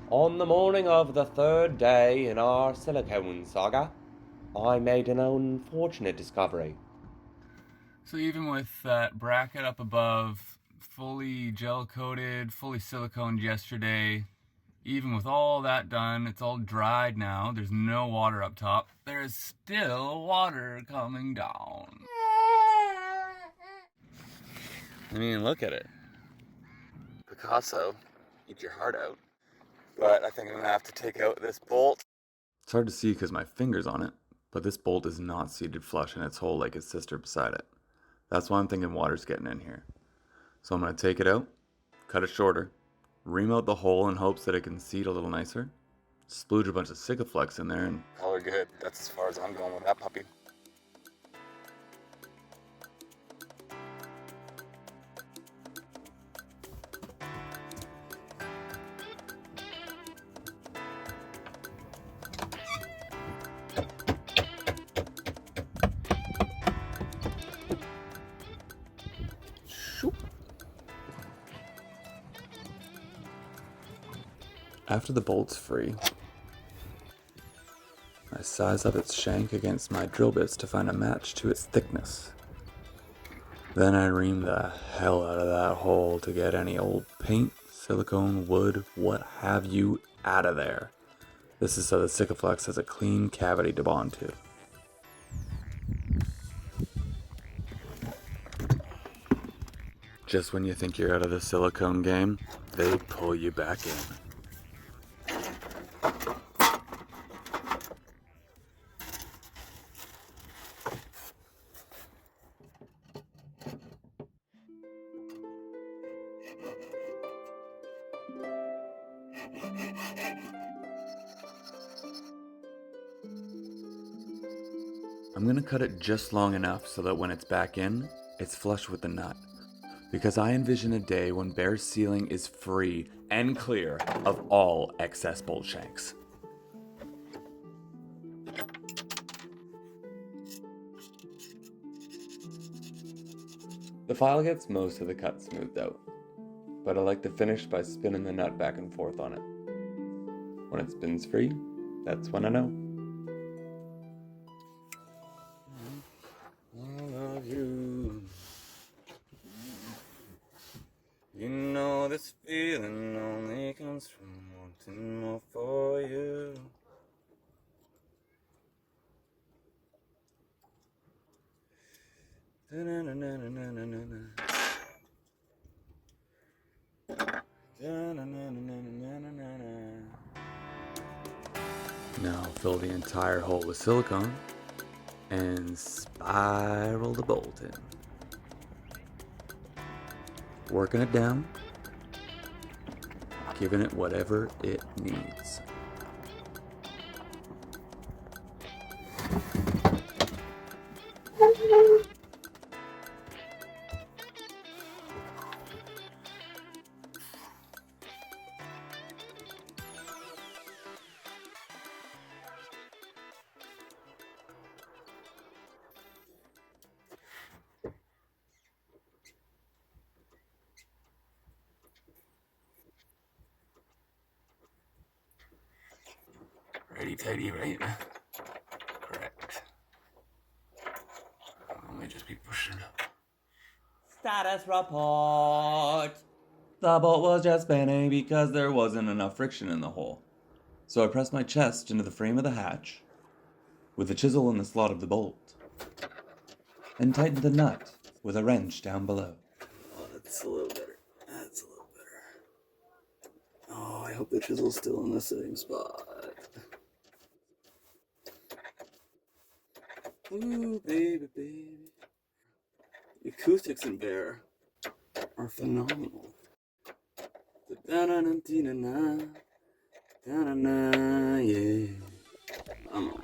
On the morning of the third day in our silicone saga, I made an unfortunate discovery. So even with that bracket up above, fully gel coated, fully siliconed yesterday, even with all that done, it's all dried now, there's no water up top, there's still water coming down. I mean, look at it. Picasso, eat your heart out. But I think I'm gonna have to take out this bolt. It's hard to see because my finger's on it, but this bolt is not seated flush in its hole like its sister beside it. That's why I'm thinking water's getting in here. So I'm gonna take it out, cut it shorter, ream out the hole in hopes that it can seat a little nicer, splooge a bunch of Sikaflex in there, and call her good. That's as far as I'm going with that puppy. After the bolt's free, I size up its shank against my drill bits to find a match to its thickness. Then I ream the hell out of that hole to get any old paint, silicone, wood, what have you, out of there. This is so the Sikaflex has a clean cavity to bond to. Just when you think you're out of the silicone game, they pull you back in. I'm gonna cut it just long enough so that when it's back in, it's flush with the nut. Because I envision a day when Bear's ceiling is free and clear of all excess bolt shanks. The file gets most of the cut smoothed out, but I like to finish by spinning the nut back and forth on it. When it spins free, that's when I know. I love you. You know this feeling only comes from wanting more for you. Now fill the entire hole with silicone and spiral the bolt in. Working it down, giving it whatever it needs. Righty tighty, right? Correct. I might just be pushing it up. Status report! The bolt was just spinning because there wasn't enough friction in the hole. So I pressed my chest into the frame of the hatch, with the chisel in the slot of the bolt, and tightened the nut with a wrench down below. Oh, that's a little better. That's a little better. Oh, I hope the chisel's still in the same spot. Ooh, baby, baby. The acoustics in Bear are phenomenal. Da-na-na-dee-na-na. Da-na-na, yeah. Come on,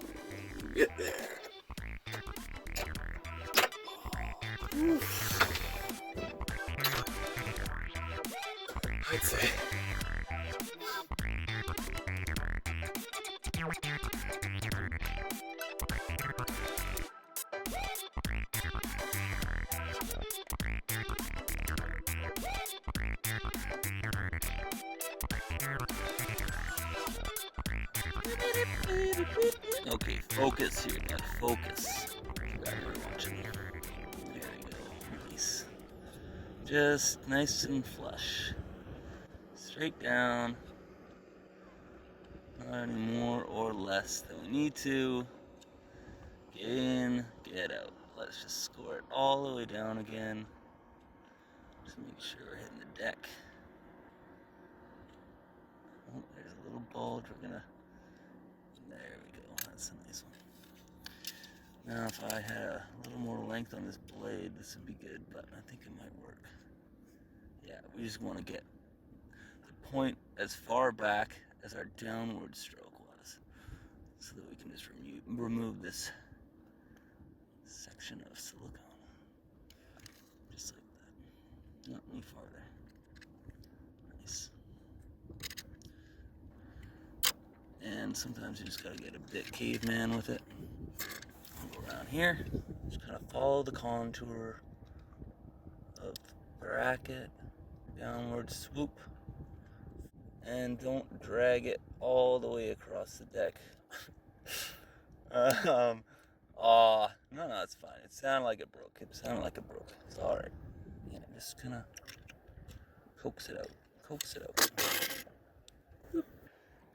get there. I'd say. Okay, focus here, Doug. Focus. There you go. Nice. Just nice and flush. Straight down. Not any more or less than we need to. Get in, get out. Let's just score it all the way down again. Just make sure we're hitting the deck. Oh, there's a little bulge. We're gonna. There we go. That's a nice one. Now, if I had a little more length on this blade, this would be good, but I think it might work. Yeah, we just want to get the point as far back as our downward stroke was, so that we can just remove this section of silicone. Just like that. Not any farther. Nice. And sometimes you just gotta get a bit caveman with it. Go around here. Just kind of follow the contour of the bracket. Downward swoop. And don't drag it all the way across the deck. No, it's fine. It sounded like it broke. It's alright. Yeah, just kind of coax it out.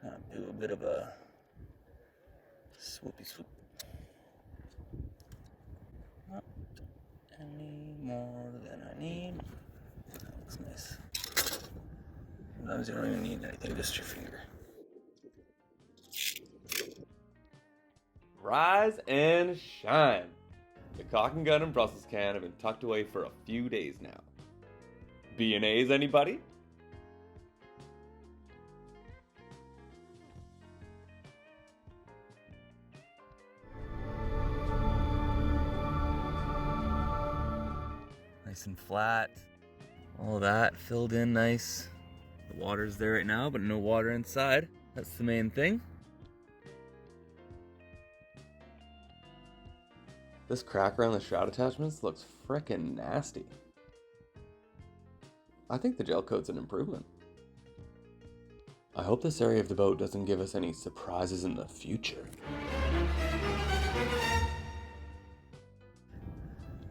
Kind of do a bit of a swoopy swoop. Not any more than I need. That looks nice. Sometimes you don't even need anything, just your finger. Rise and shine. The caulk and gun and Brussels can have been tucked away for a few days now. B&A's, anybody? Nice and flat. All that filled in nice. The water's there right now, but no water inside. That's the main thing. This crack around the shroud attachments looks frickin' nasty. I think the gel coat's an improvement. I hope this area of the boat doesn't give us any surprises in the future.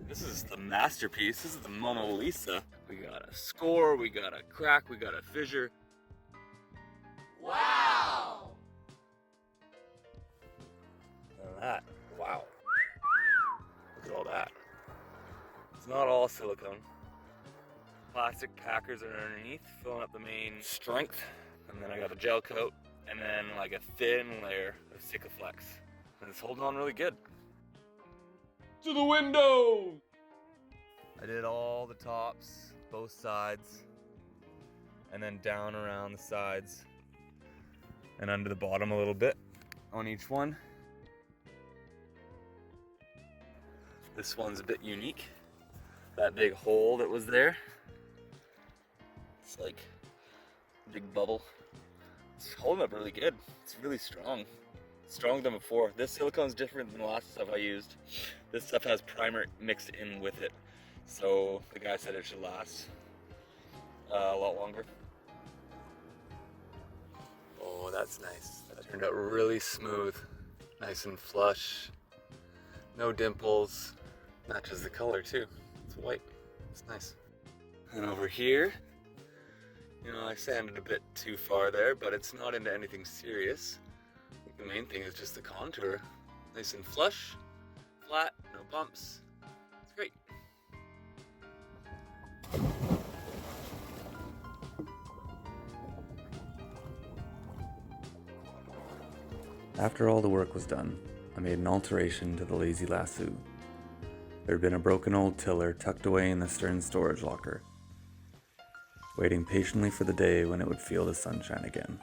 This is the masterpiece. This is the Mona Lisa. We got a score, we got a crack, we got a fissure. Wow! Look at that. Wow. Look at all that. It's not all silicone. Plastic packers are underneath, filling up the main strength. And then I got a gel coat, and then like a thin layer of Sikaflex. And it's holding on really good. To the window! I did all the tops, both sides, and then down around the sides, and under the bottom a little bit on each one. This one's a bit unique. That big hole that was there, it's like a big bubble. It's holding up really good. It's really strong. Stronger than before. This silicone's different than the last stuff I used. This stuff has primer mixed in with it. So the guy said it should last a lot longer. Oh, that's nice. That turned out really smooth. Nice and flush. No dimples. Matches the color too. It's white. It's nice. And over here, you know, I sanded a bit too far there, but it's not into anything serious. The main thing is just the contour. Nice and flush, flat, no bumps. It's great. After all the work was done, I made an alteration to the lazy lasso. There had been a broken old tiller tucked away in the stern storage locker, waiting patiently for the day when it would feel the sunshine again.